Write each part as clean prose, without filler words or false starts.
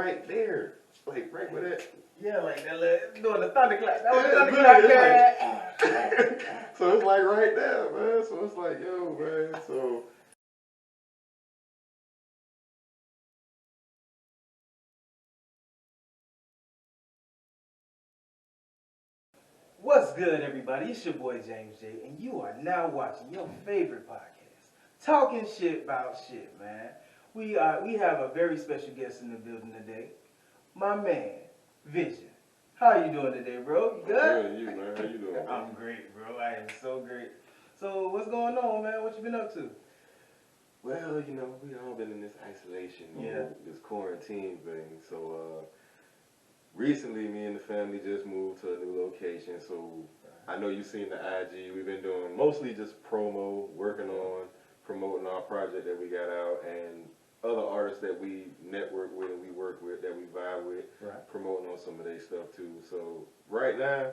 right there. Like right where that. Yeah, like that doing the thunderclap. That was the thunderclap. So it's like right there, man. So it's like, yo, man. So. What's good, everybody? It's your boy James J, and you are now watching your favorite podcast, Talking Shit About Shit, man. We have a very special guest in the building today, my man, VZion. How you doing today, bro? You good? Good, you, man. How you doing? Man? I'm great, bro. I am so great. So what's going on, man? What you been up to? Well, you know, we all been in this isolation mode, this quarantine thing. So recently, me and the family just moved to a new location. So I know you've seen the IG. We've been doing mostly just promo, working on promoting our project that we got out, and other artists that we network with and we work with, that we vibe with, promoting on some of their stuff too. So right now,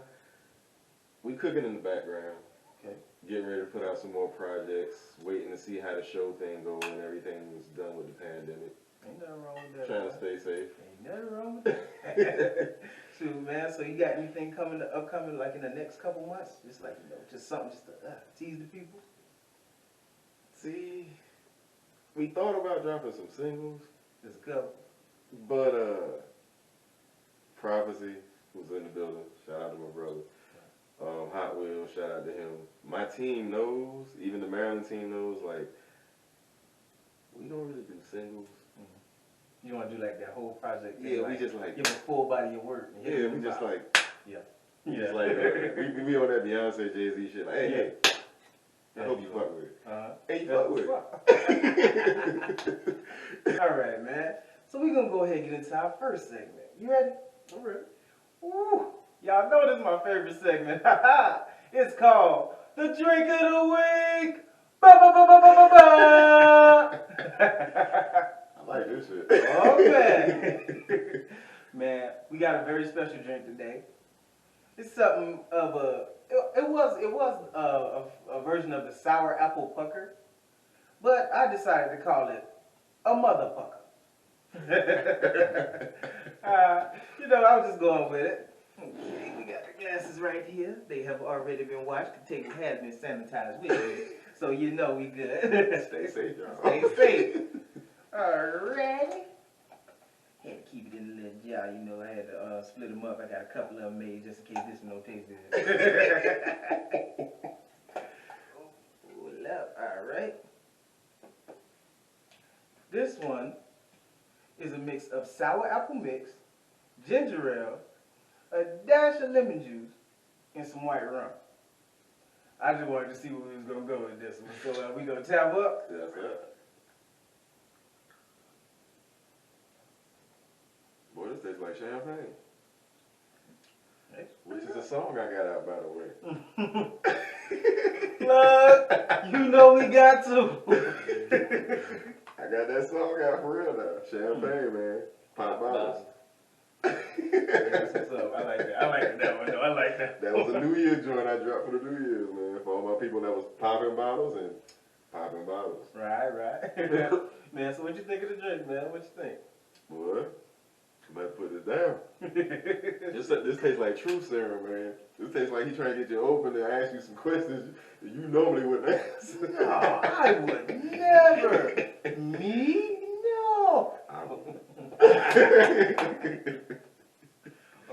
we cooking in the background. Okay. Getting ready to put out some more projects, waiting to see how the show thing goes when everything's done with the pandemic. Ain't nothing wrong with that. Trying to stay safe. Ain't nothing wrong with that. Shoot, man. So you got anything upcoming, like in the next couple months? Just like, just something just to tease the people? See, we thought about dropping some singles. Just a couple. But, Prophecy, who's in the building, shout out to my brother. Hot Wheels, shout out to him. My team knows, even the Maryland team knows, like, we don't really do singles. Mm-hmm. You want to do like that whole project thing? Yeah, like, we just like... give a full body of work. Yeah, we just like... Yeah. We just like, we on that Beyonce, Jay-Z shit. Like, hey, I hope you fuck with it. Hey, you fuck with it. All right, man. So we're going to go ahead and get into our first segment. You ready? I'm ready. Woo! Y'all know this is my favorite segment. It's called The Drink of the Week. Ba ba ba ba ba ba ba. I like this shit. Oh, man. Man, we got a very special drink today. It's something of it was a version of the sour apple pucker, but I decided to call it a mother pucker. I was just going with it. Okay, we got the glasses right here. They have already been washed. The table has been sanitized with it. So we good. Stay safe, y'all. Stay safe. Alrighty. Had to keep it in a little jar, I had to split them up. I got a couple of them made just in case this one don't taste good. Hold up, alright. This one is a mix of sour apple mix, ginger ale, a dash of lemon juice, and some white rum. I just wanted to see where we was going to go with this one. So we going to tap up? Yes, sir. Boy, this tastes like champagne. Which is a song I got out, by the way. Plug, we got to. I got that song out for real now. Champagne, man. Pop bottles. That's what's up. I like that. I like that one, though. I like that. That was a New Year's joint I dropped for the New Year's, man. For all my people that was popping bottles and popping bottles. Right. Man, so what you think of the drink, man? What you think? Boy, I'm about to put this down. This tastes like truth serum, man. This tastes like he trying to get you open and ask you some questions you normally wouldn't ask. No, I would never. Me? No.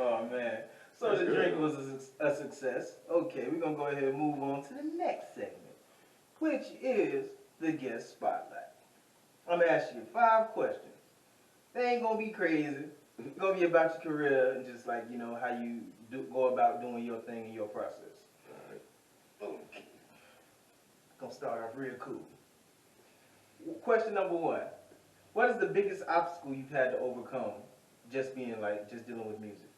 Oh, man. So the drink was a success. Okay, we're going to go ahead and move on to the next segment, which is the guest spotlight. I'm going to ask you 5 questions. They ain't going to be crazy. It's going to be about your career and just like, how you go about doing your thing in your process. All right. Okay. Going to start off real cool. Question number 1. What is the biggest obstacle you've had to overcome just dealing with music?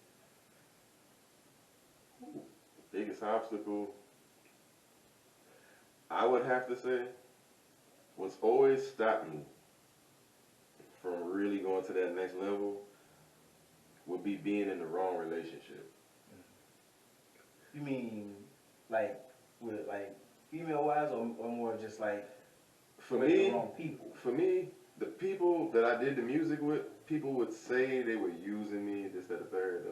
Biggest obstacle, I would have to say, what's always stopped me from really going to that next level would be being in the wrong relationship. You mean like female wise or more just like for with me, the wrong people? For me, the people that I did the music with, people would say they were using me, this, that, the third.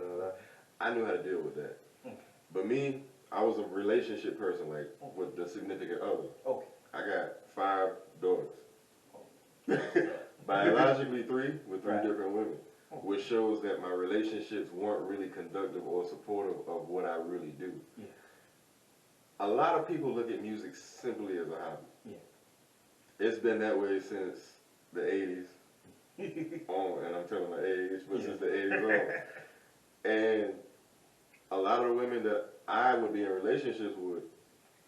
I knew how to deal with that. Okay. But me, I was a relationship person, like with the significant other. Okay. I got 5 daughters. Biologically 3 with 3 different women, which shows that my relationships weren't really conductive or supportive of what I really do. Yeah. A lot of people look at music simply as a hobby. Yeah. It's been that way since the 80s on, and I'm telling my age, but since the 80s on. And a lot of the women that I would be in relationships with,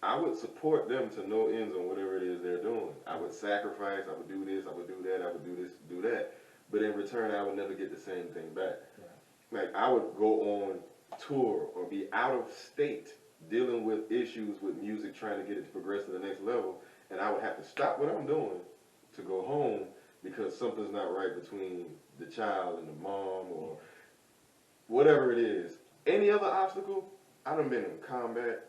I would support them to no ends on whatever it is they're doing. I would sacrifice, I would do this, I would do that, I would do this, do that. But in return, I would never get the same thing back. Right. Like, I would go on tour or be out of state dealing with issues with music, trying to get it to progress to the next level, and I would have to stop what I'm doing to go home because something's not right between the child and the mom or whatever it is. Any other obstacle, I done been in combat,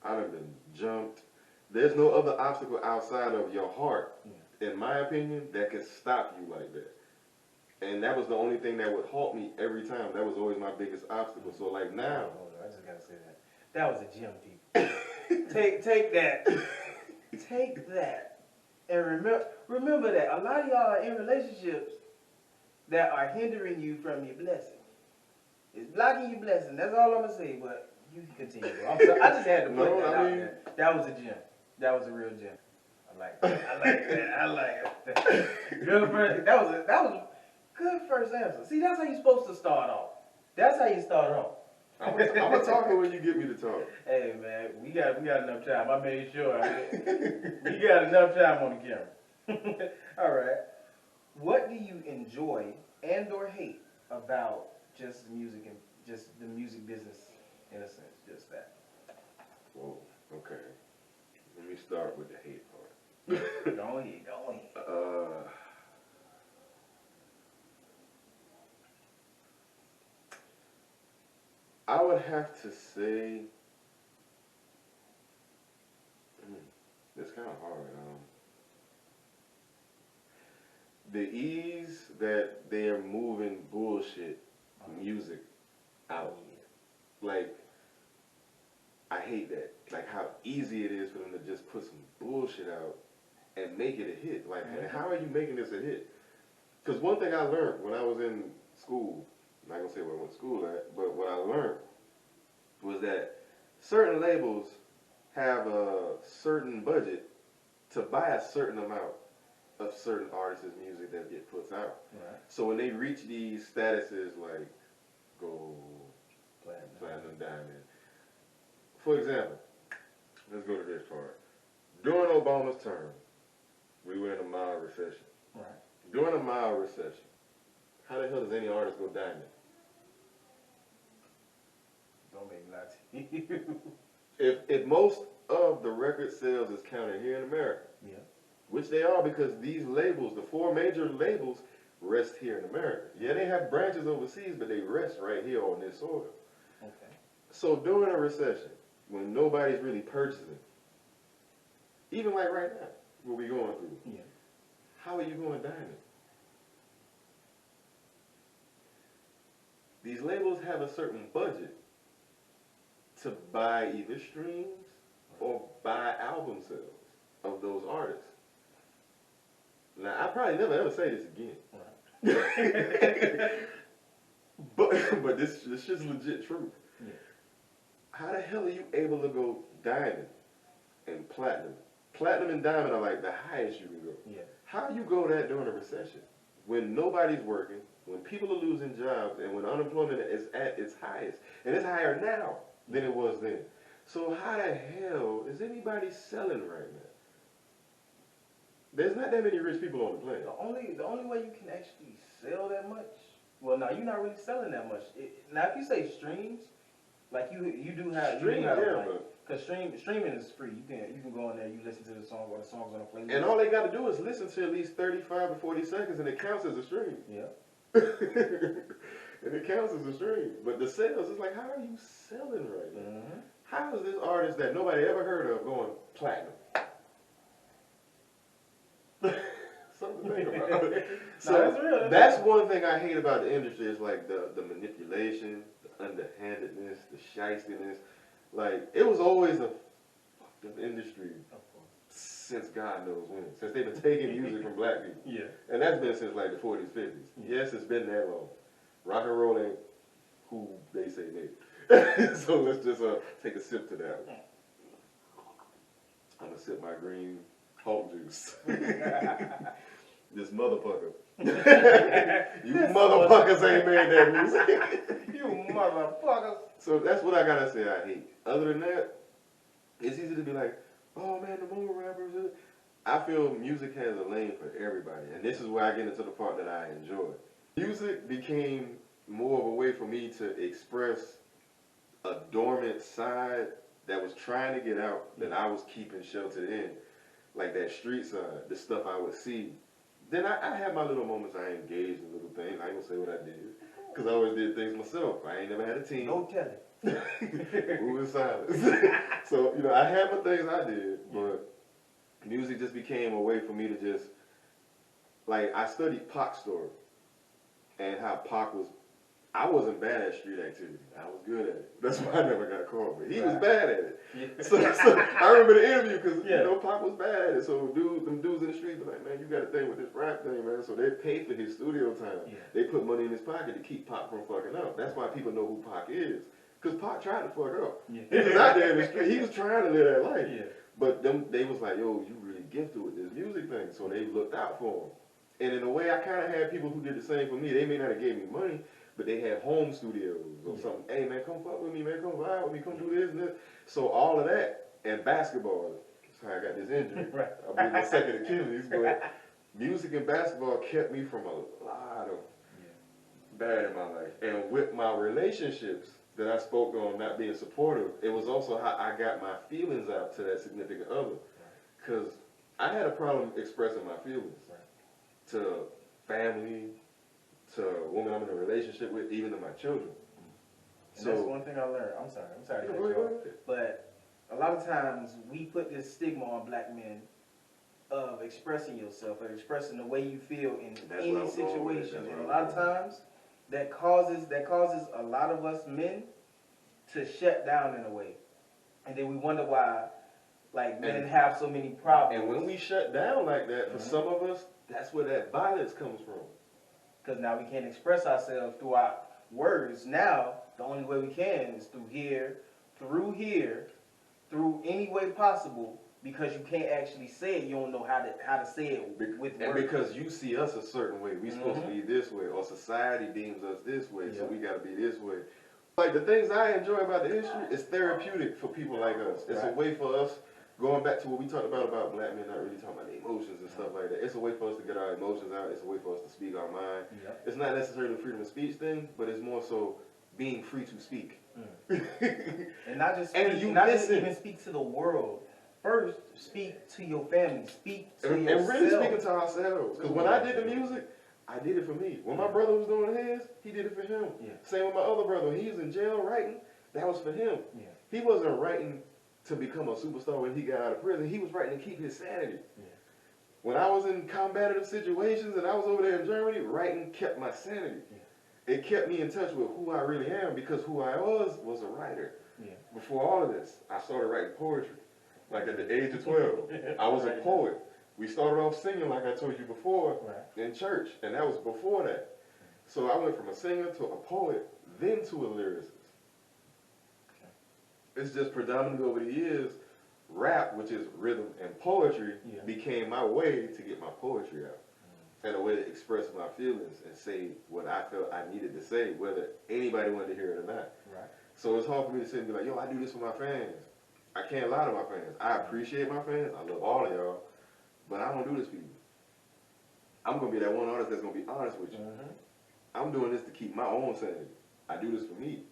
I done been jumped. There's no other obstacle outside of your heart, in my opinion, that could stop you like that. And that was the only thing that would halt me every time. That was always my biggest obstacle. So like now, hold on, I just gotta say that. That was a gym, people. take that. Take that. And remember that a lot of y'all are in relationships that are hindering you from your blessing. It's blocking your blessing. That's all I'm gonna say, but you can continue. I'm sorry. I just had to put that out there. That was a gym. That was a real gym. I like that. I like that. I like that. Good first. That was good first answer. See, that's how you're supposed to start off. That's how you start off. I'm gonna talk when you get me to talk. Hey man, we got enough time. I made sure. We got enough time on the camera. All right. What do you enjoy and or hate about just music and just the music business in a sense? Just that. Whoa. Okay. Let me start with the hate part. Go ahead. I would have to say, it's kind of hard. The ease that they're moving bullshit music out. Like, I hate that. Like how easy it is for them to just put some bullshit out and make it a hit. Like, how are you making this a hit? Because one thing I learned when I was in school, I'm not going to say where I went to school at, but what I learned was that certain labels have a certain budget to buy a certain amount of certain artists' music that get put out. Right. So when they reach these statuses like gold, platinum, diamond. For example, let's go to this part. During Obama's term, we were in a mild recession. Right. During a mild recession, how the hell does any artist go diamond? Don't make me lie to you. If most of the record sales is counted here in America, which they are because these labels, the 4 major labels, rest here in America. Yeah, they have branches overseas, but they rest right here on this soil. Okay. So during a recession, when nobody's really purchasing, even like right now, what we're going through, how are you going diamond? These labels have a certain budget to buy either streams or buy album sales of those artists. Now, I probably never ever say this again. but this shit's legit truth. Yeah. How the hell are you able to go diamond and platinum? Platinum and diamond are like the highest you can go. Yeah. How do you go that during a recession? When nobody's working, when people are losing jobs, and when unemployment is at its highest. And it's higher now than it was then. So how the hell is anybody selling right now? There's not that many rich people on the planet. The only way you can actually sell that much, well, now you're not really selling that much. Now, if you say streams, like you do have streams, because streaming is free. You can go in there, you listen to the song or the songs on a playlist, and all they got to do is listen to at least 35 to 40 seconds, and it counts as a stream. Yeah. And it counts as a stream. But the sales is like, how are you selling right now? How is this artist that nobody ever heard of going platinum? think about. So No, that's real. that's one thing I hate about the industry is like the manipulation, the underhandedness, the shystiness. Like it was always a fucked up industry since God knows when. Since they've been taking music from black people. Yeah. And that's been since like the 40s, 50s. Yes, it's been that long. Rock and roll ain't who they say made. So let's just take a sip to that one. I'm gonna sip my green Hulk juice. This motherfucker. You motherfuckers ain't made that music. You motherfuckers. So that's what I gotta say I hate. Other than that, it's easy to be like, oh man, the mumble rappers. I feel music has a lane for everybody. And this is where I get into the part that I enjoy. Music became more of a way for me to express a dormant side that was trying to get out that I was keeping sheltered in. Like that street side, the stuff I would see. Then I had my little moments. I engaged in little things. I ain't gonna say what I did. Because I always did things myself. I ain't never had a team. No telling. Moving silence. So, you know, I had my things I did, but music just became a way for me to just, like, I studied Pac's story and how Pac was, I wasn't bad at street activity. I was good at it. That's why I never got caught, but he was bad at it. Yeah. So I remember the interview because, you know, Pac was bad at it. So them dudes in the street were like, man, you got a thing with this rap thing, man. So they paid for his studio time. Yeah. They put money in his pocket to keep Pac from fucking up. That's why people know who Pac is. Because Pac tried to fuck up. Yeah. He was out there in the street. He was trying to live that life. Yeah. But they was like, yo, you really gifted with this music thing. So they looked out for him. And in a way, I kind of had people who did the same for me. They may not have gave me money, but they had home studios or something. Hey, man, come fuck with me, man. Come vibe with me. Come do this and this. So all of that and basketball. That's how I got this injury. Right. I blew my second Achilles. But music and basketball kept me from a lot of bad in my life. And with my relationships that I spoke on not being supportive, it was also how I got my feelings out to that significant other. Because I had a problem expressing my feelings to family, to a woman I'm in a relationship with, even to my children. And that's one thing I learned. I'm sorry to cut you off. But a lot of times we put this stigma on black men of expressing yourself, or expressing the way you feel in any situation. And a lot of times that causes a lot of us men to shut down in a way. And then we wonder why like men have so many problems. And when we shut down like that, for some of us, that's where that violence comes from. Because now we can't express ourselves through our words. Now, the only way we can is through here, through any way possible, because you can't actually say it. You don't know how to say it with words. And because you see us a certain way. We're supposed to be this way, or society deems us this way, so we got to be this way. Like, the things I enjoy about the industry is therapeutic for people like us. It's a way for us, going back to what we talked about black men not really talking about emotions and stuff like that. It's a way for us to get our emotions out. It's a way for us to speak our mind. It's not necessarily the freedom of speech thing, but it's more so being free to speak. And not just speak, and not just even speak to the world. First, speak to your family. Speak to yourself. And really speaking to ourselves. Because when I did the music, I did it for me. When my brother was doing his, he did it for him. Same with my other brother. When he was in jail writing, that was for him. He wasn't writing to become a superstar when he got out of prison. He was writing to keep his sanity. When I was in combative situations and I was over there in Germany, writing kept my sanity. It kept me in touch with who I really am, because who I was a writer. Before all of this, I started writing poetry. Like at the age of 12, I was a poet. We started off singing, like I told you before, in church, and that was before that. So I went from a singer to a poet, then to a lyricist. It's just predominantly over the years, rap, which is rhythm and poetry, became my way to get my poetry out. And a way to express my feelings and say what I felt I needed to say, whether anybody wanted to hear it or not. So it's hard for me to sit and be like, yo, I do this for my fans. I can't lie to my fans. I appreciate my fans. I love all of y'all. But I don't do this for you. I'm going to be that one artist that's going to be honest with you. I'm doing this to keep my own sanity. I do this for me.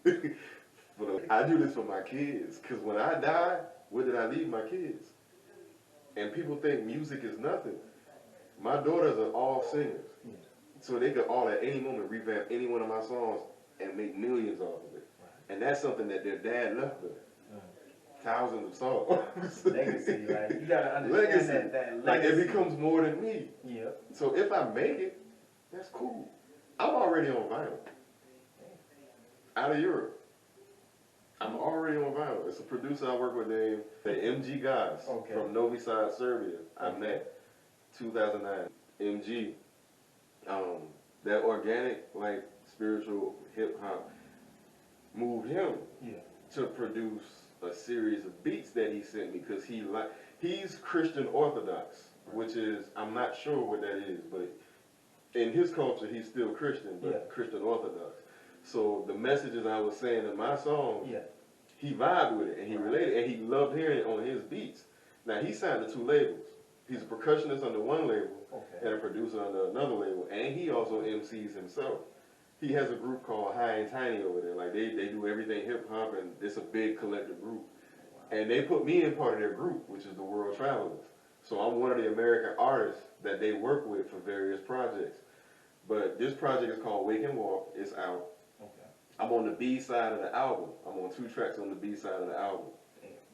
I do this for my kids. Because when I die, where did I leave my kids? And people think music is nothing. My daughters are all singers. So they could all at any moment revamp any one of my songs and make millions off of it. And that's something that their dad left them. thousands of songs. Legacy, like you gotta understand Legacy. that Like legacy. it becomes more than me. Yeah. So if I make it, that's cool. I'm already on vinyl. Out of Europe. I'm already on vinyl. It's a producer I work with named MG Guys from Novi Sad, Serbia. I met 2009. MG. That organic, like spiritual hip hop moved him to produce a series of beats that he sent me because he's Christian Orthodox, which is, I'm not sure what that is, but in his culture he's still Christian, but Christian Orthodox. So the messages I was saying in my song, he vibed with it and he related and he loved hearing it on his beats. Now he signed to 2 labels. He's a percussionist under one label and a producer under another label, and he also MCs himself. He has a group called High and Tiny over there. Like they do everything hip hop, and it's a big collective group. And they put me in part of their group, which is the World Travelers. So I'm one of the American artists that they work with for various projects. But this project is called Wake and Walk. It's out. I'm on the B side of the album. I'm on 2 tracks on the B side of the album.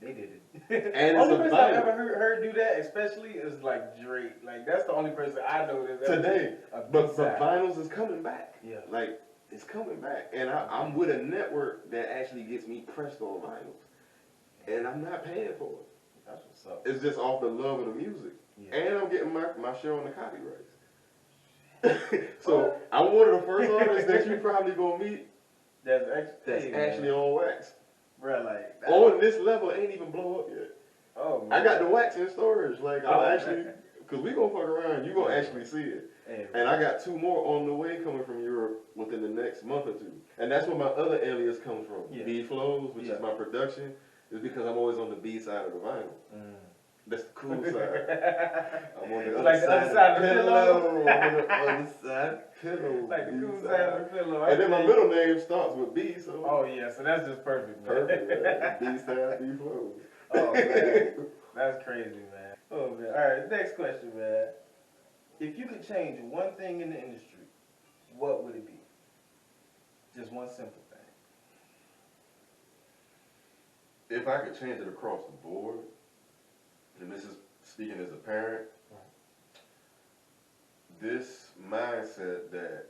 They did it. And only person I've ever heard do that, especially, is like Drake. Like that's the only person I know that's today. But vinyls is coming back. Yeah. Like it's coming back, and I'm with a network that actually gets me pressed on vinyls, and I'm not paying for it. That's what's up. It's just off the love of the music, and I'm getting my share on the copyrights. So I'm one of the first artists that you probably gonna meet that's actually on wax. Bro, like on this level, ain't even blow up yet. Oh, man. I got the wax in storage. Like I'm actually, cause we gonna fuck around. You gonna actually see it. And I got 2 more on the way coming from Europe within the next month or 2. And that's where my other alias comes from. B Flows, which is my production, is because I'm always on the B side of the vinyl. That's the cool side. I'm on the other side of the pillow. I'm on the other side pillow. Like the cool side of the pillow. And then my middle name starts with B, so. Oh yeah, so that's just perfect, man. Perfect, man. B side, B Flows. Oh man, that's crazy, man. Oh man. All right, next question, man. If you could change one thing in the industry, what would it be? Just one simple thing. If I could change it across the board, and this is speaking as a parent, this mindset that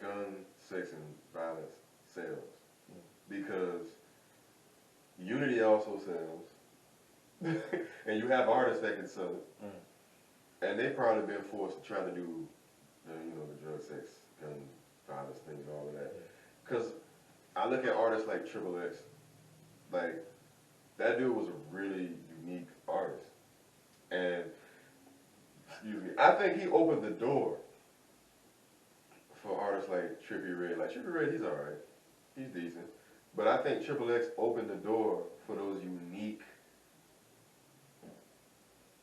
gun, sex, and violence sells. Because unity also sells. And you have artists that can sell it. And they've probably been forced to try to do the drug, sex, gun, violence things, all of that. Because I look at artists like Triple X, like, that dude was a really unique artist. And, excuse me, I think he opened the door for artists like Trippie Redd. Like, Trippie Redd, he's alright. He's decent. But I think Triple X opened the door for those unique,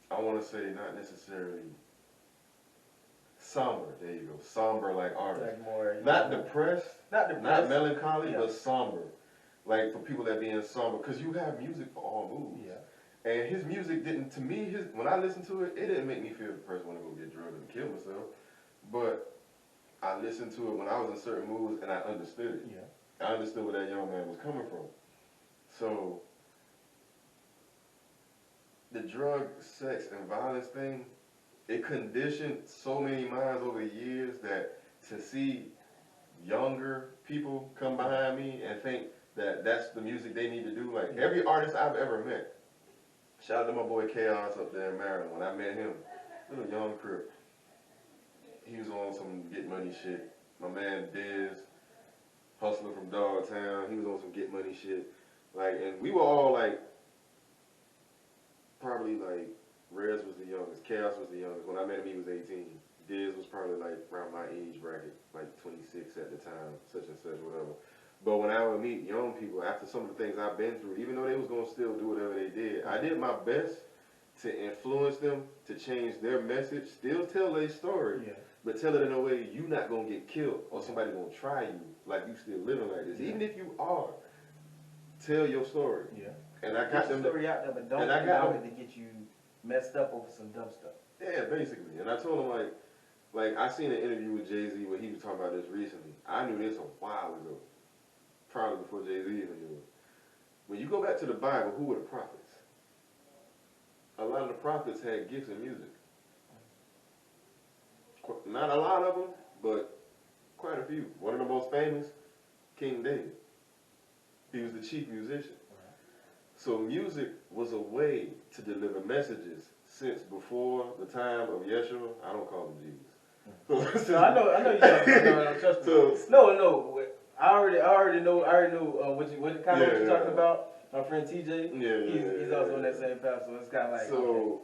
I want to say not necessarily somber, there you go, somber like artists. Like more, not depressed, not melancholy, but somber. Like for people that be in somber, because you have music for all moods. Yeah. And his music didn't, to me, when I listened to it, it didn't make me feel depressed, want to go get drugged and kill myself. But I listened to it when I was in certain moods and I understood it. Yeah. I understood where that young man was coming from. So the drug, sex, and violence thing, it conditioned so many minds over the years that to see younger people come behind me and think that that's the music they need to do. Like every artist I've ever met, shout out to my boy Chaos up there in Maryland. When I met him, little young crip, he was on some Get Money shit. My man Diz, hustler from Dogtown, he was on some Get Money shit. Like, and we were all like, probably like, Rez was the youngest, Chaos was the youngest. When I met him, he was 18. Diz was probably like around my age bracket, like 26 at the time, such and such, whatever. But when I would meet young people, after some of the things I've been through, even though they was gonna still do whatever they did, I did my best to influence them, to change their message, still tell their story, but tell it in a way you not gonna get killed or somebody gonna try you like you still living like this. Even if you are, tell your story. Yeah. And I got them story out there, but don't allow it to get you messed up over some dumb stuff. Yeah, basically. And I told him like I seen an interview with Jay-Z where he was talking about this recently. I knew this a while ago, probably before Jay-Z even knew it. when you go back to the Bible, who were the prophets? A lot of the prophets had gifts in music. Not a lot of them, but quite a few. One of the most famous, King David. He was the chief musician. So music was a way to deliver messages since before the time of Yeshua. I don't call him Jesus. No, I know you don't. Trust me. No. I already know what kind of what you're talking about. My friend TJ, he's also on that same path, so it's kind of like. So okay.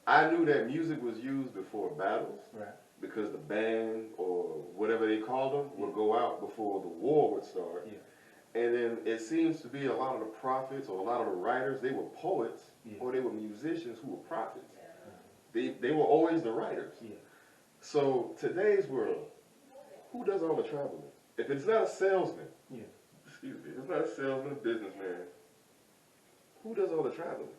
I knew that music was used before battles, Right. because the band or whatever they called them would go out before the war would start. Yeah. And then it seems to be a lot of the prophets or a lot of the writers, they were poets or they were musicians who were prophets. They were always the writers. Yeah. So today's world, who does all the traveling? If it's not a salesman, excuse me, if it's not a salesman, businessman, who does all the traveling?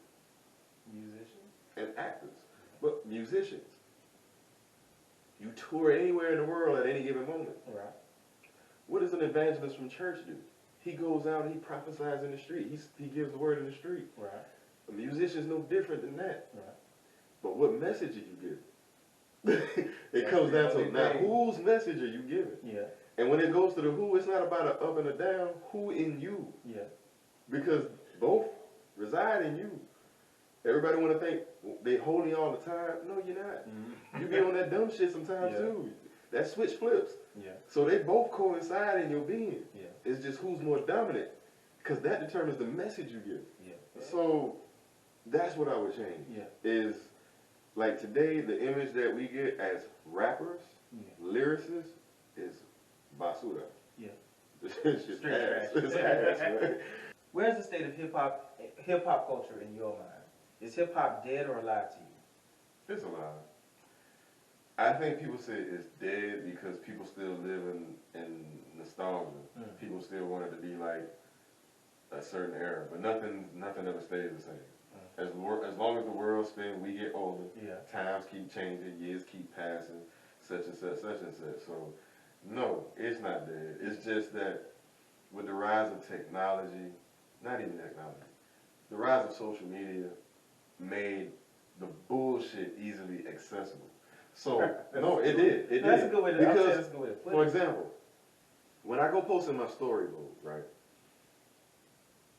Musicians and actors, but musicians. You tour anywhere in the world at any given moment. Right. What does an evangelist from church do? He goes out and he prophesies in the street. He gives the word in the street. Right. A musician's no different than that. Right. But what message are you giving? It comes down to now, whose message are you giving? Yeah. And when it goes to the who, it's not about an up and a down. Who in you? Yeah. Because both reside in you. Everybody want to think they holy all the time. No, you're not. You be on that dumb shit sometimes too. That switch flips. Yeah. So they both coincide in your being. Yeah. It's just who's more dominant, because that determines the message you give. Yeah. So that's what I would change. Yeah. Is like today the image that we get as rappers, lyricists, is basura. Yeah. It's just Straight ass. trash. It's ass, right? Where's the state of hip hop culture in your mind? Is hip hop dead or alive to you? It's alive. I think people say it's dead because people still live in nostalgia. People still want it to be like a certain era, but nothing ever stays the same. As long as the world spins, we get older. Times keep changing, years keep passing, such and such, such and such. So, no, it's not dead. It's just that with the rise of technology, not even technology, the rise of social media made the bullshit easily accessible. So, no, it did. That's a good way to put it. For example, when I go post in my story mode, right,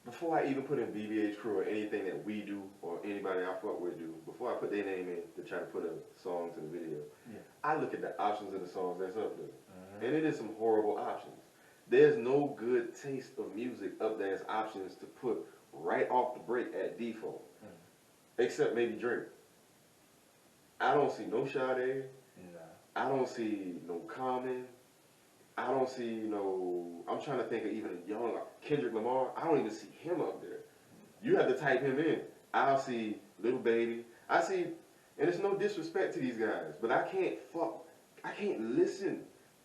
before I even put in BBH Crew or anything that we do or anybody I fuck with do, before I put their name in to try to put a song to the video, I look at the options of the songs that's up there. And it is some horrible options. There's no good taste of music up there as options to put right off the break at default. Except maybe Drake. I don't see no Sade. I don't see no Common. I don't see no, I'm trying to think of even a young Kendrick Lamar. I don't even see him up there. You have to type him in. I'll see Little Baby. I see, and it's no disrespect to these guys, but I can't listen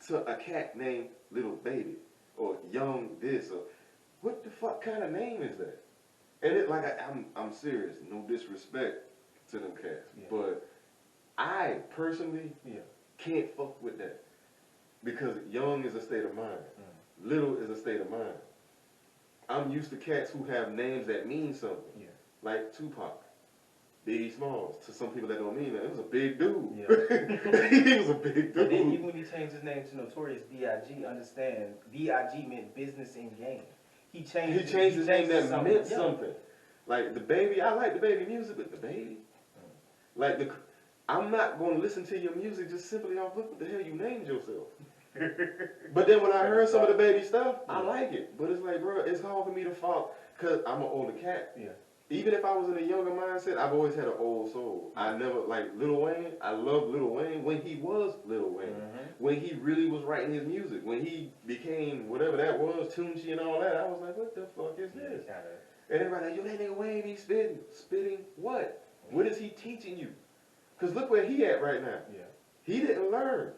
to a cat named Little Baby or Young this or what the fuck kind of name is that? And it like I'm serious, no disrespect to them cats, but I personally can't fuck with that because young is a state of mind, little is a state of mind. I'm used to cats who have names that mean something, like Tupac, Biggie Smalls. To some people that don't mean that, it was a big dude. He was a big dude. And then even when he changed his name to Notorious B.I.G., understand B.I.G. meant business and game. He changed his name that meant something. Like the baby, I like the baby music, but the baby, like I'm not going to listen to your music just simply off what the hell you named yourself. But then when I heard some of the baby stuff, I like it. But it's like, bro, it's hard for me to follow because I'm an older cat. Even if I was in a younger mindset, I've always had an old soul. I never, like Lil Wayne, I loved Lil Wayne when he was Lil Wayne. When he really was writing his music. When he became whatever that was, Tunchi and all that, I was like, what the fuck is this? And everybody like, yo, that nigga Wayne, he's spitting. Spitting what? What is he teaching you? Because look where he at right now. He didn't learn.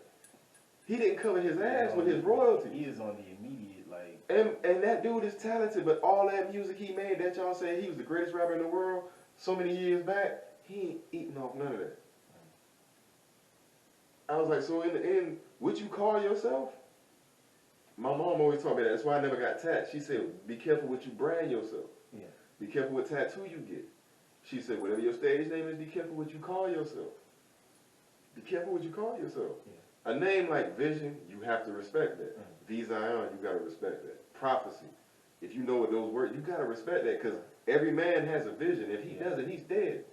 He didn't cover his ass with his royalties. He is on the immediate, like... And that dude is talented, but all that music he made that y'all say he was the greatest rapper in the world so many years back, he ain't eating off none of that. I was like, so in the end, what you call yourself? My mom always taught me that. That's why I never got taxed. She said, be careful what you brand yourself. Yeah. Be careful what tattoo you get. She said, whatever your stage name is, be careful what you call yourself. Be careful what you call yourself. Yeah. A name like Vision, you have to respect that. VZion, you got to respect that. Prophecy, if you know what those words, you got to respect that, because every man has a vision. If he doesn't, he's dead.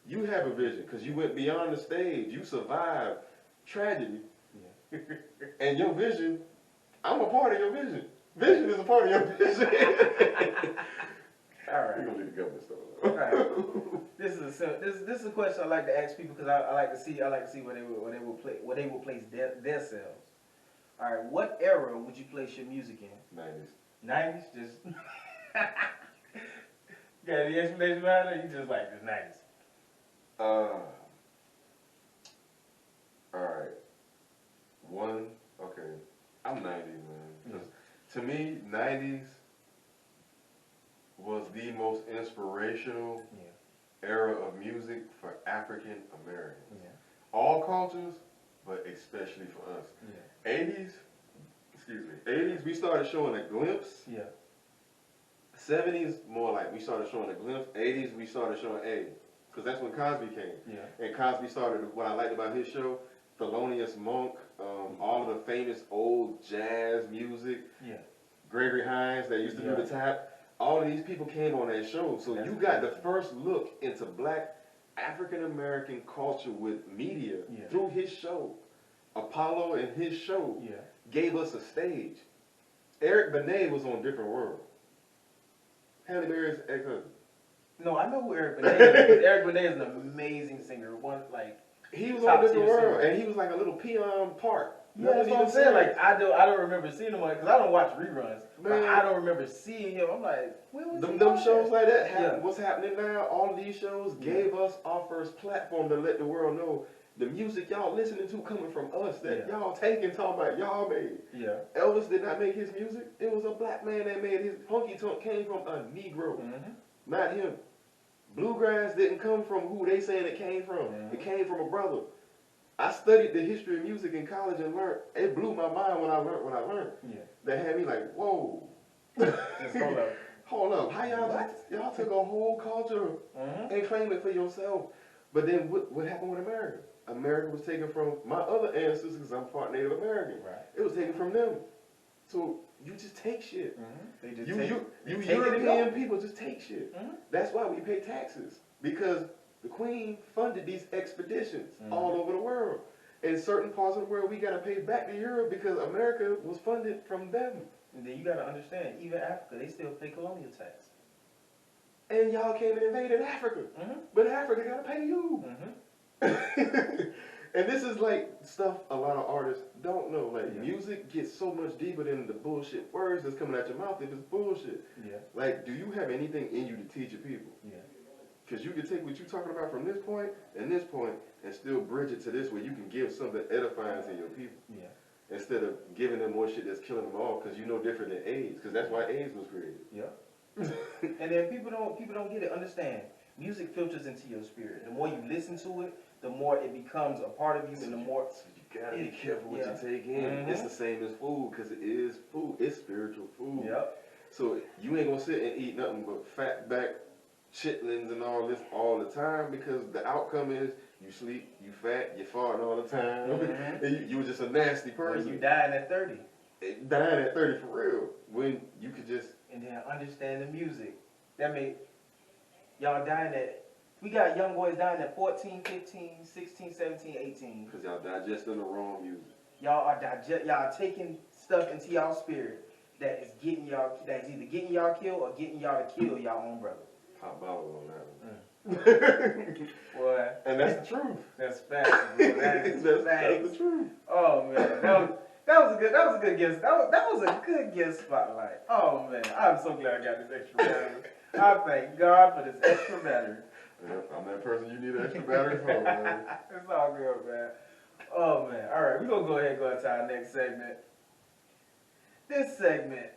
You have a vision because you went beyond the stage. You survived tragedy. Yeah. And your vision, I'm a part of your vision. Vision is a part of your vision. All right. We're going to leave the government stuff. All right. This is a question I like to ask people because I like to see where they will place themselves. All right. What era would you place your music in? 90s. 90s? Just got any explanation behind it? You just like the 90s. Alright. Okay. I'm 90s, man. To me, 90s was the most inspirational era of music for African Americans. Yeah. All cultures, but especially for us. Yeah. 80s, we started showing a glimpse. Yeah. 70s, more like we started showing a glimpse. 80s, we started showing because that's when Cosby came. Yeah. And Cosby started, what I liked about his show, Thelonious Monk, all of the famous old jazz music. Yeah. Gregory Hines, that used to do the tap. All of these people came on that show. So you got the first look into black African American culture with media through his show. Apollo and his show gave us a stage. Eric Benet was on Different World. Halle Berry's ex-husband. No, I know who Eric Benet is. Eric Benet is an amazing singer. He was on Different World, and he was like a little peon part. Yeah, that's what I'm saying. Like I don't remember seeing him because I don't watch reruns. Man, I don't remember seeing him. I'm like, where was he? Them shows like that. What's happening now? All of these shows gave us our first platform to let the world know the music y'all listening to coming from us that y'all taking, talking about y'all made. Yeah. Elvis did not make his music. It was a black man that made his. Honky Tonk came from a Negro, not him. Bluegrass didn't come from who they saying it came from. It came from a brother. I studied the history of music in college and learned. It blew my mind when I learned. Yeah. That had me like, whoa. Just hold up. How y'all took a whole culture and claimed it for yourself. But then what happened with America? America was taken from my other ancestors because I'm part Native American. Right. It was taken from them. So you just take shit. You European people just take shit. That's why we pay taxes, because the Queen funded these expeditions all over the world. In certain parts of the world, we got to pay back to Europe because America was funded from them. And then you got to understand, even Africa, they still pay colonial tax. And y'all came and invaded Africa. But Africa got to pay you. And this is like stuff a lot of artists don't know. Like music gets so much deeper than the bullshit words that's coming out your mouth if it's bullshit. Yeah. Like, do you have anything in you to teach your people? Yeah. Because you can take what you're talking about from this point and still bridge it to this where you can give something edifying to your people. Yeah. Instead of giving them more shit that's killing them all because you know different than AIDS. Because that's why AIDS was created. Yeah. And then people don't get it. Understand, music filters into your spirit. The more you listen to it, the more it becomes a part of you, and the more... So you gotta be careful what you take in. It's the same as food, because it is food. It's spiritual food. Yep. So you ain't gonna sit and eat nothing but fat back chitlins and all this all the time, because the outcome is you sleep, you fat, you farting all the time, and you were just a nasty person. When you dying at 30. Dying at 30 for real. When you could just... And then understand the music. That made y'all dying at... We got young boys dying at 14, 15, 16, 17, 18. Because y'all digesting the wrong music. Y'all taking stuff into y'all spirit that is getting y'all, that's either getting y'all killed or getting y'all to kill y'all own brother. Pop bottle on that one. Boy. And that's the truth. That's facts, bro. That's the truth. Oh man. That was a good guess. That was a good guess spotlight. Oh man. I'm so glad I got this extra battery. I thank God for this extra battery. Yep, I'm that person you need an extra battery for, man. It's all good, man. Oh, man. All right, we're going to go ahead and go into our next segment. This segment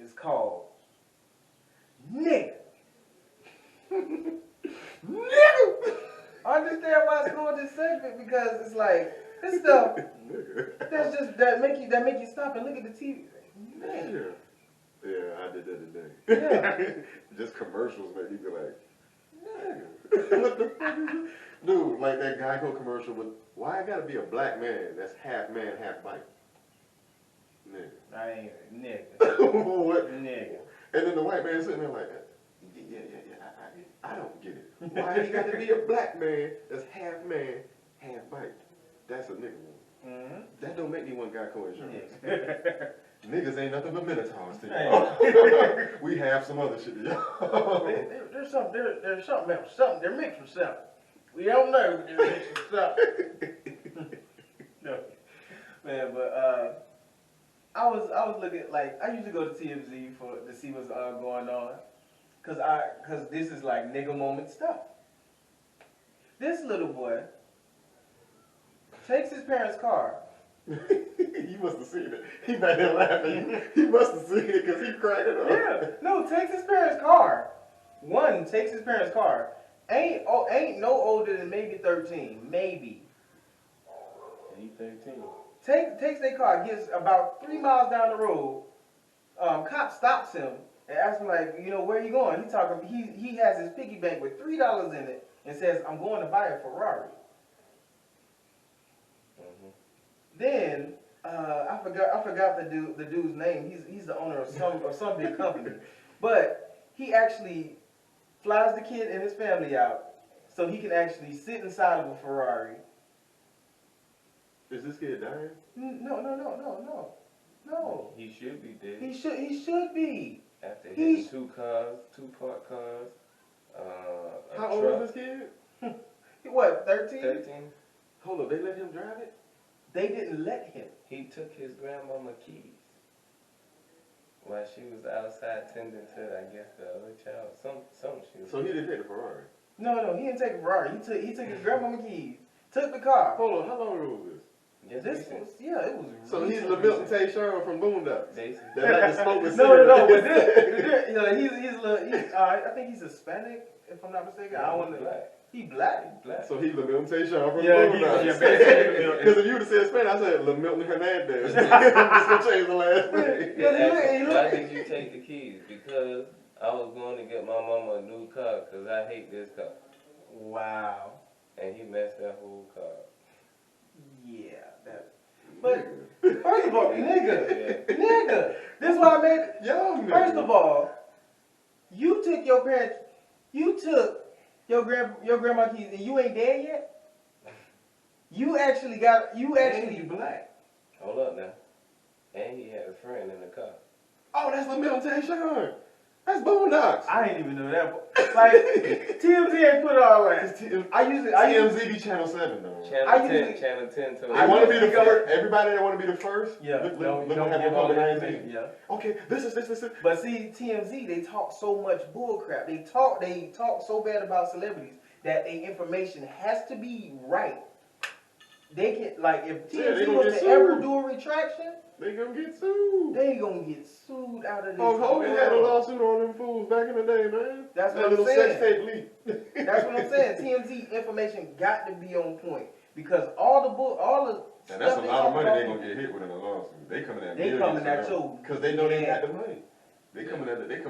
is called Nigga. Nigga! I understand why it's called this segment, because it's like, this stuff, that make you stop and look at the TV. Nigga. Yeah, I did that today. Yeah. Just commercials, man. You be like, nigga, what the fuck is this? Dude, like that Geico commercial with, why I gotta be a black man that's half man, half bike? Nigga. I ain't, nigga. What? Nigga. And then the white man sitting there like, yeah, I don't get it. Why he got to be a black man that's half man, half bike? That's a nigga one. Mm-hmm. That don't make me want Geico insurance. Nigga. Niggas ain't nothing but minotaurs to y'all. We have some other shit to y'all. There's something else. They're mixed with something. We don't know, but they're mixed with something. No. Man, but I was looking, like, I usually go to TMZ to see what's going on. Cause this is like nigga moment stuff. This little boy takes his parents' car. You must have seen it. He back there laughing. He must have seen it because he cracking up. Yeah. No, takes his parents' car. Takes his parents' car. Ain't no older than maybe 13. Maybe. He 13. Takes their car, gets about 3 miles down the road. Cop stops him and asks him, like, you know, where you going? He has his piggy bank with $3 in it and says, I'm going to buy a Ferrari. Mm-hmm. Then I forgot the dude's name. He's the owner of some big company, but he actually flies the kid and his family out so he can actually sit inside of a Ferrari. Is this kid dying? No. He should be dead. He should be. After hitting two parked cars, a How old truck. is this kid? What, 13? 13. Hold up, they let him drive it? They didn't let him. He took his grandmama keys while she was outside tending to, I guess, the other child. Some she was. So he didn't take the Ferrari? No, he didn't take a Ferrari. He took his grandmama keys. Took the car. Hold on, how long ago was this? Just This recent. was, it was. So he's recent. LaMilton Tayshawn from Boondocks. Basically. That like to smoke with No, but cigarettes. I think he's Hispanic, if I'm not mistaken. I don't want to. Black. He black. He's black. So he's LaMilton Tayshawn from Yeah, Boondocks. basically. Because if you would have said Spanish, I said LaMilton Hernandez. I'm just going to change the last name. Yeah, Why did you take the keys? Because I was going to get my mama a new car because I hate this car. Wow. And he messed that whole car. Yeah. But first of all, nigga. This is why I made. Young nigga. First of all, you took your grandma keys and you ain't dead yet. You black. Hold up now. And he had a friend in the car. Oh, that's LaMilton Tayshawn. That's Boondocks. I ain't even know that. Like TMZ ain't put all that. TMZ be Channel 7 though. Channel 10. So They want to be the first. Everybody that want to be the first. Yeah. Look Don't what happened give all with the COVID-19. information. Yeah. Okay, this is. But see, TMZ, they talk so much bull crap. They talk so bad about celebrities that their information has to be right. They can, like, if TMZ was to ever do a retraction, they gonna get sued. they gonna get sued out of this. Oh, Hogan world. had a lawsuit on them fools back in the day, man. That's that what I'm little saying. sex tape leak. That's what I'm saying. TMZ information got to be on point because all the And that's a stuff lot of money they they gonna get hit with in a lawsuit. They coming at They coming at you. because they know they got the money. They coming at the neck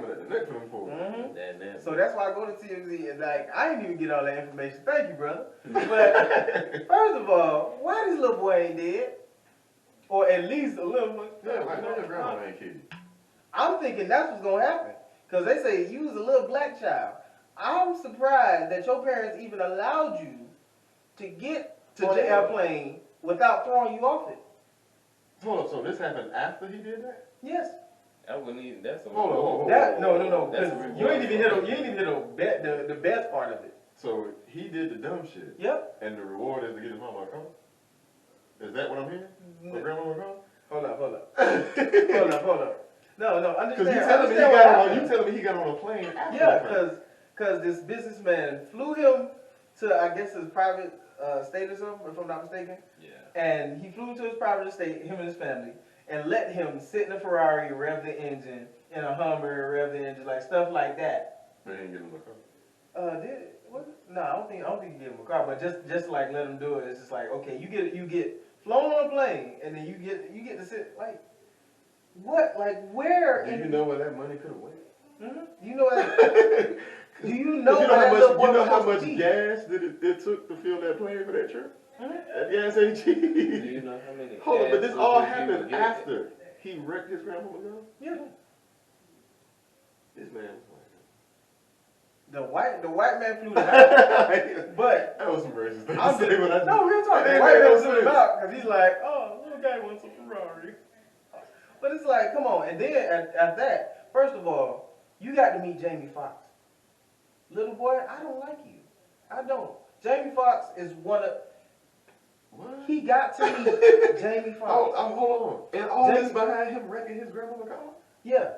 for them fools. Mm-hmm. So that's why I go to TMZ and like I didn't even get all that information. Thank you, brother. But first of all, why this little boy ain't dead? Or at least a little one. Yeah, like no, your grandma ain't kidding. I'm thinking that's what's gonna happen. Cause they say you was a little black child. I'm surprised that your parents even allowed you to get on the airplane without throwing you off it. Hold up, so this happened after he did that? Yes. I wouldn't even. That's a Hold on. That no. That's Cause a you ain't even hit the best part of it. So he did the dumb shit. Yep. And the reward is to get his mama a car? Is that what I'm hearing? Or grandma a car? Hold up. No, Because understand. you telling me he got on a plane after Yeah, the because this businessman flew him to, I guess, his private estate or something, if I'm not mistaken. Yeah. And he flew to his private estate, him and his family, and let him sit in a Ferrari, rev the engine, in a Hummer, rev the engine, like stuff like that. They ain't getting him a car. Did it? What? No, I don't think he gave him a car, but just like let him do it. It's just like, okay, you get flown on a plane, and then you get to sit like. What? like where? Do you know where that money could have went? Mm-hmm. You know that? Do you know how much gas that it took to fill that plane for that trip? That gas ain't cheap. Do you know how many? Hold on, but this all happened get? after he wrecked his grandmama gun? Yeah. This man was The white man flew the out, but that was some racist thing I'm to say, but I no, real talk. The white man flew him out because he's like, oh, little guy wants a Ferrari. But it's like, come on. And then at that, first of all, you got to meet Jamie Foxx. Little boy, I don't like you. I don't. Jamie Foxx is one of. What? He got to meet Jamie Foxx. Oh, hold on. And all this behind him wrecking his grandmama car? Yeah.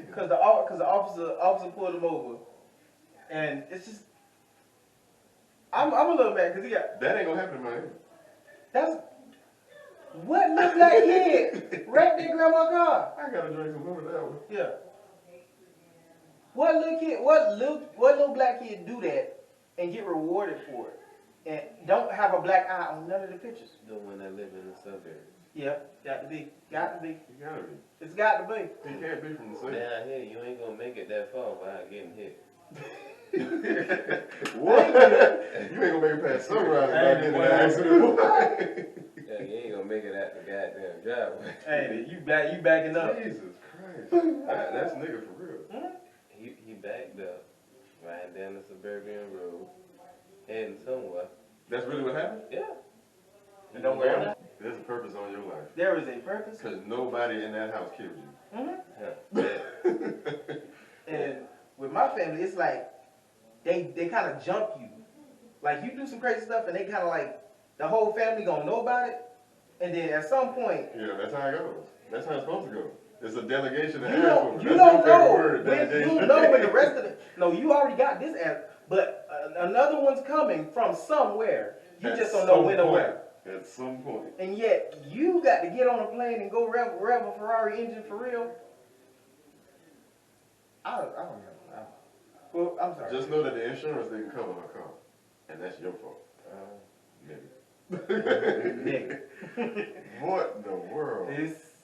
Because the officer pulled him over, and it's just I'm a little mad because he got that ain't gonna happen in Miami. that's what little black kid wrecked their grandma's car. I gotta drink some more of that one. Yeah. What little black kid do that and get rewarded for it and don't have a black eye on none of the pictures? The one that live in the suburbs. Yeah, got to be. You gotta be. It's got to be. You can't be from the city. Down here, you ain't gonna make it that far without getting hit. What? You ain't gonna make it past sunrise without getting in an accident. Yeah, you ain't gonna make it at the goddamn driveway. Hey, you backing up. Jesus Christ. That's nigga for real. Hmm? He backed up, riding down the suburban road, heading somewhere. That's really what happened? Yeah. And don't worry about it. There's a purpose on your life. There is a purpose. Because nobody in that house killed you. Mm-hmm. Yeah. And with my family, it's like they kind of jump you. Like you do some crazy stuff, and they kind of like the whole family gonna know about it. And then at some point, Yeah, that's how it goes. That's how it's supposed to go. It's a delegation of you assholes. don't That's your favorite know word, when delegation. you know when the rest of it. No, you already got this ass, but another one's coming from somewhere. You just don't know when or where. At some point. And yet you got to get on a plane and go rev a Ferrari engine for real. I don't know. Well, I'm sorry. Just know that the insurance didn't cover her car. And that's your fault. Nigga. Nigga. What in the world? This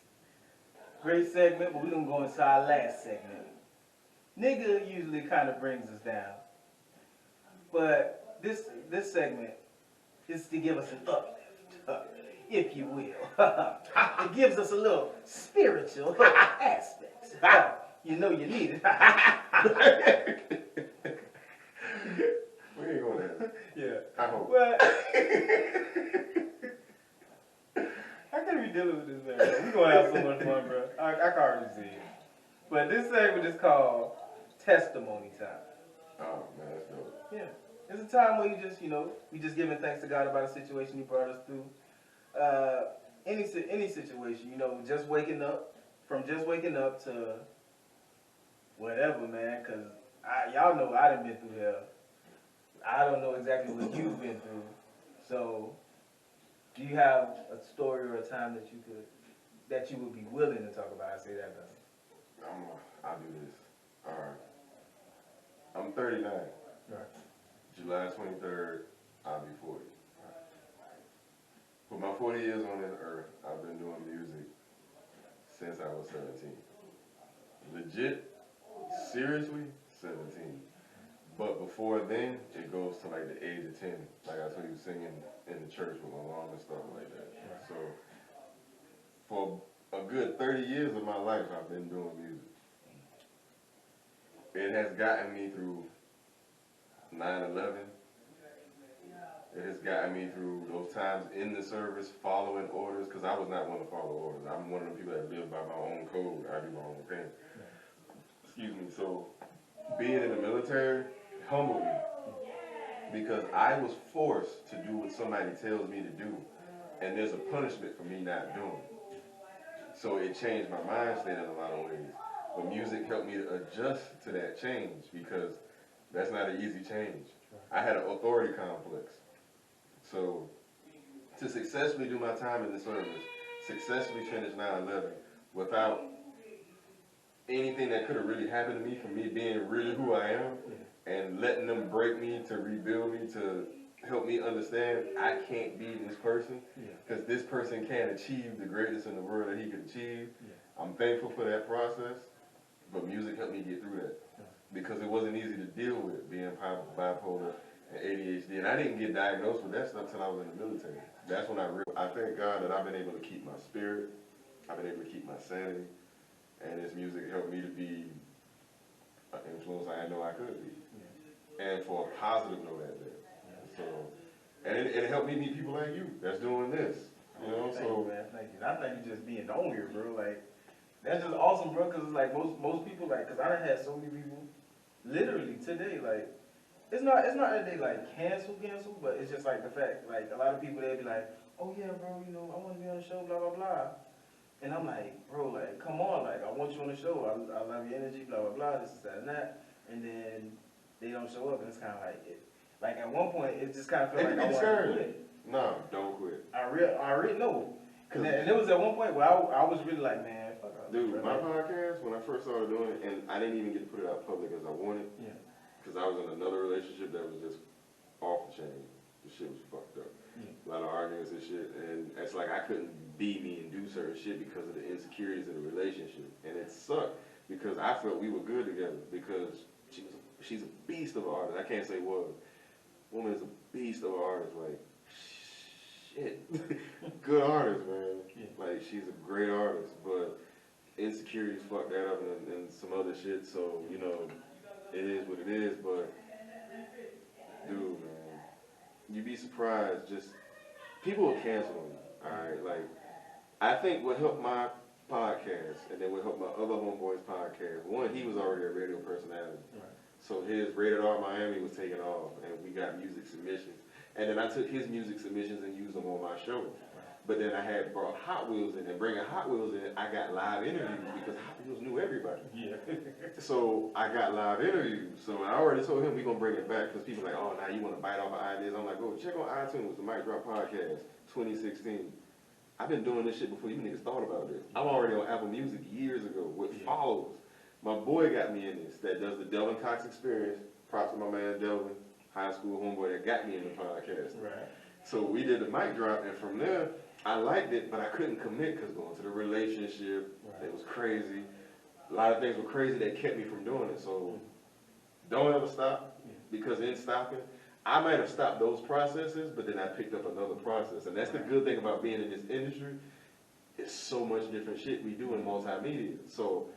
great segment, but we're gonna go into our last segment. Nigga usually kind of brings us down, but this segment is to give us an uplift, if you will. It gives us a little spiritual aspect. You know you need it. We ain't going there. Yeah. I hope. But I can't be dealing with this man, bro. We're gonna have so much fun, bro. I can already see it. But this segment is called Testimony Time. Oh, man, that's dope. Yeah. It's a time where we just giving thanks to God about a situation He brought us through. Any situation, just waking up to whatever, man, because y'all know I done been through hell. I don't know exactly what you've been through. So, do you have a story or a time that you would be willing to talk about? I say that, though. I'll do this. All right. I'm 39. Right. July 23rd, I'll be 40. For my 40 years on this earth, I've been doing music since I was 17. Legit, seriously, 17. But before then, it goes to like the age of 10. Like I told you, singing in the church with my mom and stuff like that. Right. So, for a good 30 years of my life, I've been doing music. It has gotten me through 9/11. It has gotten me through those times in the service, following orders, because I was not one to follow orders. I'm one of the people that live by my own code. I do my own thing. Excuse me. So, being in the military humbled me because I was forced to do what somebody tells me to do, and there's a punishment for me not doing it. So it changed my mind state in a lot of ways. But music helped me to adjust to that change because that's not an easy change. I had an authority complex. So to successfully do my time in the service, successfully finish 9/11 without anything that could have really happened to me from me being really who I am and letting them break me to rebuild me to helped me understand I can't be this person because this person can't achieve the greatest in the world that he could achieve. I'm thankful for that process, but music helped me get through that because it wasn't easy to deal with being bipolar and ADHD, and I didn't get diagnosed with that stuff until I was in the military. That's when I thank God that I've been able to keep my spirit, I've been able to keep my sanity, and this music helped me to be an influence I didn't know I could be, and for a positive note at that. So, and it helped me meet people like you that's doing this, you know. Thank you, man. Thank you. I think you just being on here, bro. Like, that's just awesome, bro. Cause it's like most people, like, cause I done had so many people, literally today, like, it's not that they like cancel, but it's just like the fact, like, a lot of people they be like, oh yeah, bro, you know, I want to be on the show, blah blah blah, and I'm like, bro, like, come on, like, I want you on the show. I love your energy, blah blah blah, this that and that, and then they don't show up, and it's kind of like it. Like at one point, it just kind of felt like I wanted to quit. No, don't quit. I really know. And it was at one point where I was really like, man, fuck off. Dude, my podcast, when I first started doing it, and I didn't even get to put it out public as I wanted, because I was in another relationship that was just off the chain. The shit was fucked up. A lot of arguments and shit, and it's like I couldn't be me and do certain shit because of the insecurities in the relationship. And it sucked because I felt we were good together because she's a beast of an artist. I can't say was. Woman is a beast of an artist, like, shit. Good artist, man. Like, she's a great artist, but insecurities fucked that up and some other shit, so, you know, it is what it is, but, dude, man, you'd be surprised, just, people will cancel on you, alright? Like, I think what helped my podcast, and then what helped my other homeboy's podcast, one, he was already a radio personality. So his Rated R Miami was taken off, and we got music submissions. And then I took his music submissions and used them on my show. But then I had brought Hot Wheels in, and bringing Hot Wheels in, I got live interviews because Hot Wheels knew everybody. So I got live interviews. So I already told him we're going to bring it back because people are like, oh, now you want to bite off of ideas. I'm like, go check on iTunes, the Mic Drop Podcast, 2016. I've been doing this shit before you niggas thought about this. I'm already on Apple Music years ago with followers. My boy got me in this, that does the Delvin Cox Experience. Props to my man Delvin, high school homeboy that got me in the podcast. So we did the mic drop, and from there, I liked it, but I couldn't commit because going to the relationship, it was crazy. A lot of things were crazy that kept me from doing it. So don't ever stop, because in stopping, I might have stopped those processes, but then I picked up another process. And that's the good thing about being in this industry. It's so much different shit we do in multimedia. So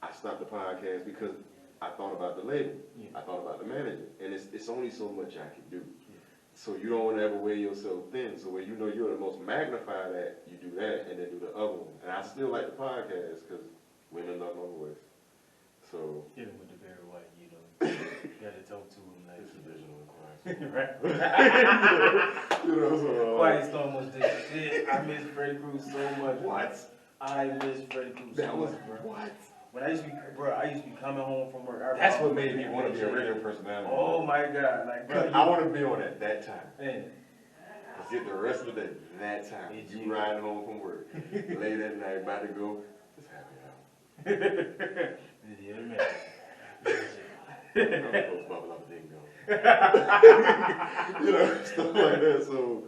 I stopped the podcast because I thought about the label. I thought about the manager. And it's only so much I can do. So you don't want to ever wear yourself thin. So where you know you're the most magnified at, you do that and then do the other one. And I still like the podcast because women love my voice. So hit him with the very white, you know. You got to talk to him like it's a visual right. So, Quiet Storm was this shit. I miss Freddie Cruz so much. What? I miss Freddie Cruz so much, bro. What? When I used to be coming home from work. That's what made me want to be a radio personality. Oh my God, like, bro, I want to be on at that time. Man. Let's get the rest of the day that time. You riding home from work, late at night, about to go. Just happy hour. Yeah, man. You know, stuff like that. So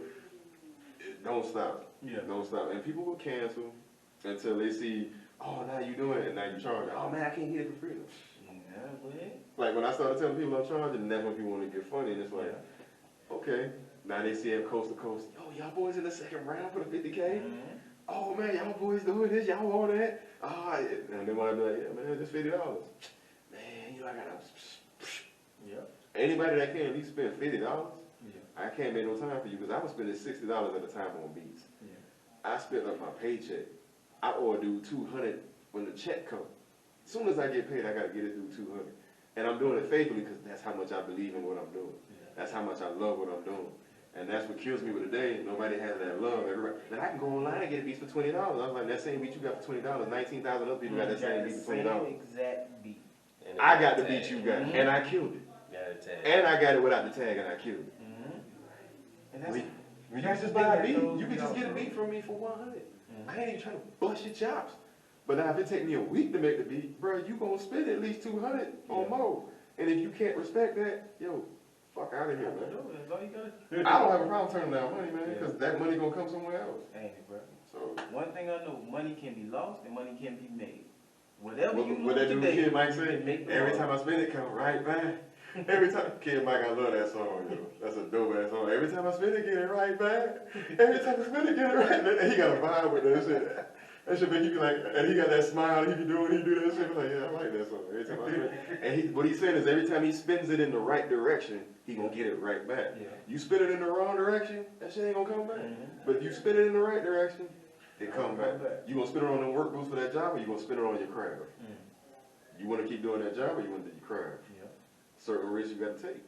don't stop. Don't stop. And people will cancel until they see, oh, now you doing it, and now you charging. Oh man, I can't get it for free. Like when I started telling people I'm charging, that's when people want to get funny, and it's like, okay. Now they see it coast to coast. Yo, y'all boys in the second round for the 50K. Oh man, y'all boys doing this. Y'all want that? And they want to be like, yeah, man, just $50. Man, you know I gotta. Anybody that can at least spend $50, I can't make no time for you because I was spending $60 at a time on beats. I spent up my paycheck. I owe a dude $200 when the check comes. As soon as I get paid, I gotta get it through $200, and I'm doing it faithfully because that's how much I believe in what I'm doing. That's how much I love what I'm doing. And that's what kills me with today. Nobody has that love. Everybody. Then I can go online and get a beat for $20. I was like, that same beat you got for $20. 19,000 other people got that same beat for $20. Same exact beat. I got the beat you got, and I killed it. And I got it without the tag, and I killed it. And that's when you just buy a beat, you can just get a beat from me for $100. I ain't even trying to bust your chops. But now if it take me a week to make the beat, bro, you gonna spend at least $200 or more. And if you can't respect that, yo, Fuck out of here, man. That's all you gotta do. I don't have a problem turning down money, man, because that money gonna come somewhere else. Ain't it, bro? So One thing I know, money can be lost and money can be made. Whatever you what lose that dude today, Kid Mike you say, can make every tomorrow. time I spend it, come right back. Every time, Kid Mike, I love that song, yo. That's a dope ass song. Every time I spend it, get it right back. Every time I spend it, get it right back. And he got a vibe with that shit. That shit make you be like, and he got that smile he be doing when he do that shit. Like, yeah, I like that song. Every time I spend it. And what he's saying is every time he spends it in the right direction, he gonna get it right back. Yeah. You spend it in the wrong direction, that shit ain't gonna come back. But if you spend it in the right direction, it come back. You gonna spend it on them work boots for that job, or you gonna spend it on your craft? You wanna keep doing that job, or you wanna do your craft? Yeah. Certain risks you gotta take.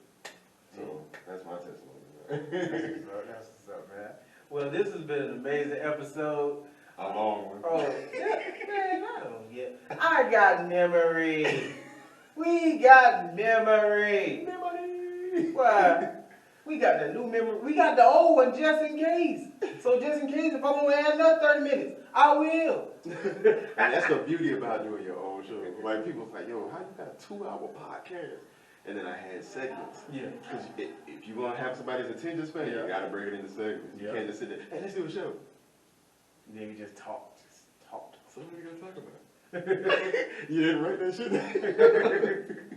So that's my testimony. That's what's up, man. Well, this has been an amazing episode. A long one. Oh, man, I don't get. I got memory. We got memory. Why? We got the new memory. We got the old one just in case. So just in case, if I want to add another 30 minutes, I will. And that's the beauty about doing your own show. Like people's like, yo, how you got a 2-hour podcast? And then I had segments. Yeah. Because if you want to have somebody's attention span, you gotta break it into segments. You can't just sit there, hey, let's do a show. Nigga just talk. So what are we gonna talk about? You didn't write that shit down?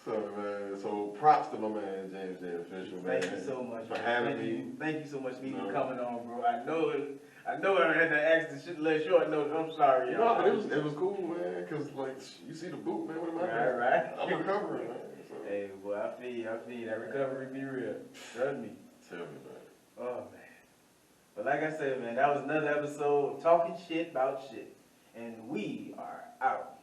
So man, so props to my man James J. Official, man. Thank you so much for having me. Thank you so much for coming on, bro. I know I had to ask the shit a little short notice. I'm sorry, y'all. No, but it was cool, man. Cause like you see the boot, man. What am I doing? Right. I'm recovering, man. So. Hey, boy, I feel you. That recovery be real. Trust me. Tell me, man. Oh man. But like I said, man, that was another episode of Talking Shit About Shit. And we are out.